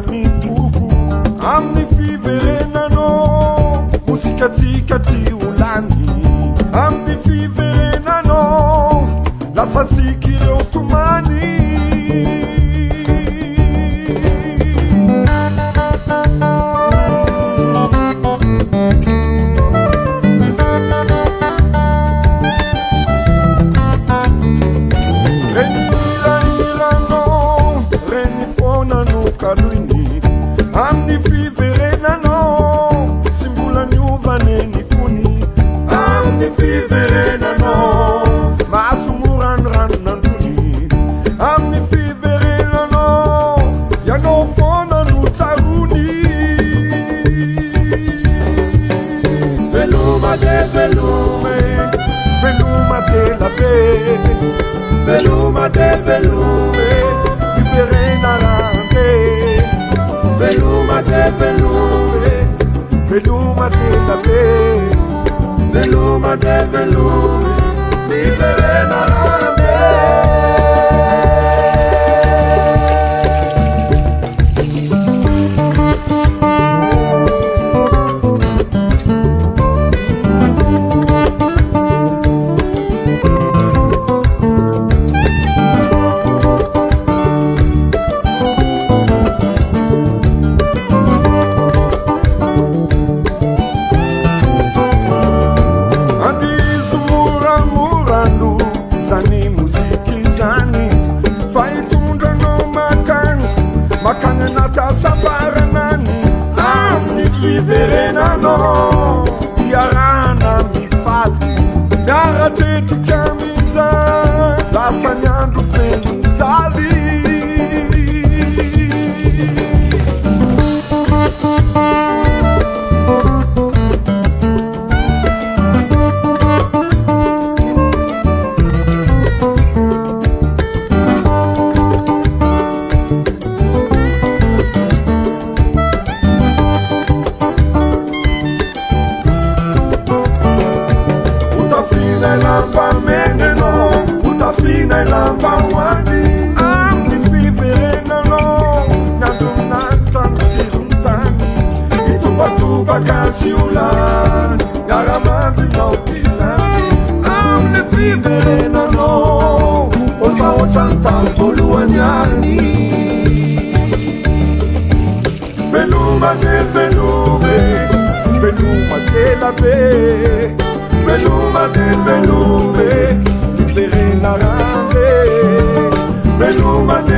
ny foko amin'ny fiverenanao, mosikatsika ty olany amin'ny fiverenanao, lasatsika ireo tomany. Amin'ny fiverenanao, tsy mbola niovane ny fony. Amin'ny fiverenanao, maso moranoranona nandrony. Amin'ny fiverenanao, ianao foana no tsarony. Veloma de velume, veloma tsela be. Veloma de velume, fiverenarante. Veluma de velume, veluma tsela be. Veluma de velume, fiverenarante. Zany muziki zany fa hitondranao makany anaty sambaranany. Amin'ny fiverenanao iarana mifaly miaratretrika mizany, lasa ny andro feno zaly. Lamba meneno, utafina lamba wadi. Amin'ny fiverenanao, nandonata misiruntani. Itubatuba kansiulani, garamandinao pisani. Amin'ny fiverenanao, ocha voluanyani. Veluma de velume, veluma tsela be. Veluma de velume, fiverenarante. Veluma de